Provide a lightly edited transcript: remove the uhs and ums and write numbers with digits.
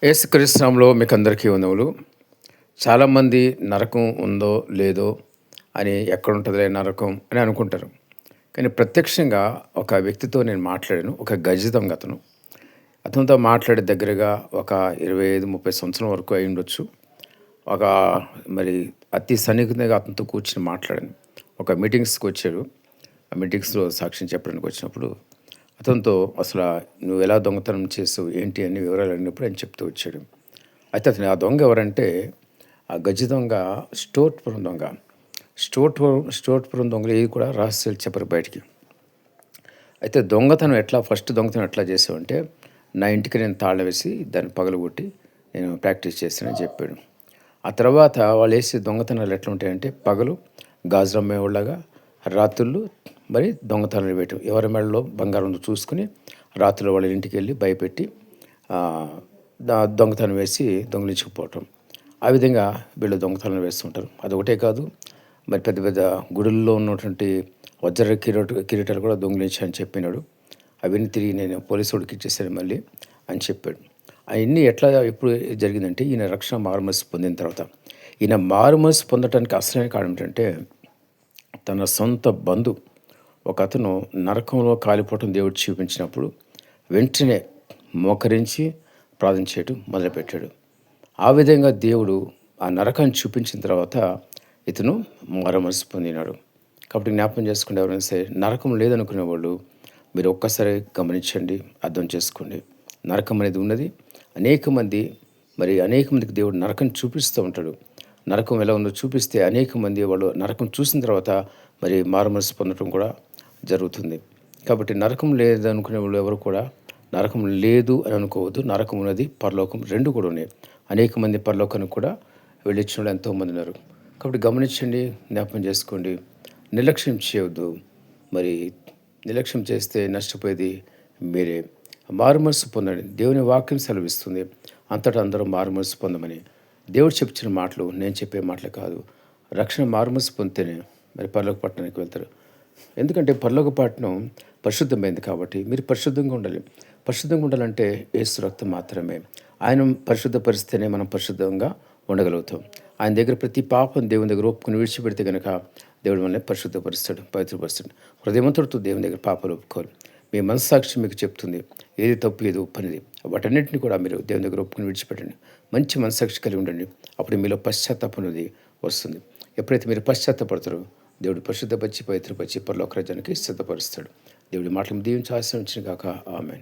యేసుక్రీస్తు నామములో మీకందరికీ వందములు. చాలామంది నరకం ఉందో లేదో అని ఎక్కడుంటదిలే నరకం అని అనుకుంటారు. కానీ ప్రత్యక్షంగా ఒక వ్యక్తితో నేను మాట్లాడాను. ఒక గజ దొంగ అతను. అతనితో మాట్లాడే దగ్గరగా ఒక 25, 30 సంవత్సరం వరకు అయ్యుండొచ్చు. ఒక మరి అతి సన్నిహితంగా అతనితో కూర్చొని మాట్లాడాను. ఒక మీటింగ్స్‌కొచ్చాడు. ఆ మీటింగ్స్‌లో సాక్ష్యం చెప్పడానికి వచ్చినప్పుడు అతనితో అసల "నువ్వెలా దొంగతనం చేసావు? ఏంటి?" అన్ని వివరాలు అడిగినప్పుడు ఆయన చెప్తూ వచ్చాడు. అయితే అతను ఆ దొంగ ఎవరంటే, ఆ గజ దొంగ స్టోర్‌పురం దొంగ. స్టోర్‌పురం దొంగలు ఏవి కూడా రహస్యాలు చెప్పరు బయటికి. అయితే ఫస్ట్ దొంగతనం ఎట్లా చేసావంటే, నా ఇంటికి నేను తాళం వేసి దాన్ని పగలగొట్టి నేను ప్రాక్టీస్ చేశానని చెప్పాడు. ఆ తర్వాత వాళ్ళేసే దొంగతనాలు ఎట్లుంటాయంటే, పగలు గాజులు అమ్మేవాళ్ళలాగా, రాత్రుళ్ళు మరి దొంగతనాలు వేయటం. ఎవరి మెడలో బంగారం ఉందో చూసుకొని రాత్రులు వాళ్ళ ఇంటికెళ్ళి భయపెట్టి దొంగతనం వేసి దొంగిలించుకుపోవటం. ఆ విధంగా వీళ్ళు దొంగతనాలు వేస్తుంటారు. అదొకటే కాదు, మరి పెద్ద పెద్ద గుడుల్లో ఉన్నటువంటి వజ్ర కిరీటాలు కూడా దొంగిలించా అని చెప్పినాడు. అవన్నీ తిరిగి నేను పోలీసోడికి ఇచ్చేసాను మళ్ళీ అని చెప్పాడు. అయన్నీ ఎప్పుడు జరిగిందంటే, ఈయన రక్షణ మారుమనస్సు పొందిన తర్వాత. ఈయన మారుమనస్సు పొందటానికి అసలైన కారణం ఏంటంటే, తన సొంత ఒకతను నరకంలో కాలిపోవటం దేవుడు చూపించినప్పుడు వెంటనే మోకరించి ప్రార్థన చేయటం మొదలుపెట్టాడు. ఆ విధంగా దేవుడు ఆ నరకాన్ని చూపించిన తర్వాత ఇతను మారుమనస్సు పొందినాడు. కాబట్టి జ్ఞాపకం చేసుకోండి, ఎవరైనా సరే నరకం లేదనుకునే వాళ్ళు మీరు ఒక్కసారి గమనించండి, అర్థం చేసుకోండి. నరకం అనేది ఉన్నది. అనేక మందికి దేవుడు నరకం చూపిస్తూ ఉంటాడు. నరకం ఎలా ఉందో చూపిస్తే అనేక మంది వాళ్ళు నరకం చూసిన తర్వాత మరి మారుమనస్సు పొందడం కూడా జరుగుతుంది. కాబట్టి నరకం లేదనుకునే వాళ్ళు ఎవరు కూడా నరకం లేదు అని అనుకోవద్దు. నరకం ఉన్నది, పరలోకం రెండు కూడా ఉన్నాయి. అనేక మంది పరలోకానికి కూడా వెళ్ళొచ్చిన వాళ్ళు ఎంతోమంది ఉన్నారు. కాబట్టి గమనించండి, జ్ఞాపకం చేసుకోండి, నిర్లక్ష్యం చేయవద్దు. మరి నిర్లక్ష్యం చేస్తే నష్టపోయేది మీరే. మారుమనస్సు పొందండి. దేవుని వాక్యం సెలవిస్తుంది, అంతటా అందరూ మారుమనస్సు పొందమని. దేవుడు చెప్తున్న మాటలు నేను చెప్పే మాటలు కాదు. రక్షణ మారుమనస్సు పొందితేనే మరి పరలోక పట్టణానికి వెళ్తారు. ఎందుకంటే పరలోక పట్టణం పరిశుద్ధమైంది కాబట్టి మీరు పరిశుద్ధంగా ఉండాలి. పరిశుద్ధంగా ఉండాలంటే యేసు రక్తం మాత్రమే. ఆయన పరిశుద్ధపరిస్తేనే మనం పరిశుద్ధంగా ఉండగలుగుతాం. ఆయన దగ్గర ప్రతి పాపం దేవుని దగ్గర ఒప్పుకొని విడిచిపెడితే కనుక దేవుడు మనల్ని పరిశుద్ధపరుస్తాడు, పవిత్రపరుస్తాడు. హృదయమంతుడితో దేవుని దగ్గర పాపాలు ఒప్పుకోవాలి. మీ మనస్సాక్షి మీకు చెప్తుంది ఏది తప్పు ఏది ఒప్పు అనేది. వాటన్నిటిని కూడా మీరు దేవుని దగ్గర ఒప్పుకొని విడిచిపెట్టండి. మంచి మనస్సాక్షి కలిగి ఉండండి. అప్పుడు మీలో పశ్చాత్తాపం అనేది వస్తుంది. ఎప్పుడైతే మీరు పశ్చాత్తపడతారో దేవుడు పరిశుద్ధపరిచి పవిత్రపరిచి పరలోక రాజ్యానికి సిద్ధపరుస్తాడు. దేవుడి మాటలను దీవించి ఆశీర్వదించును గాక. ఆమేన్.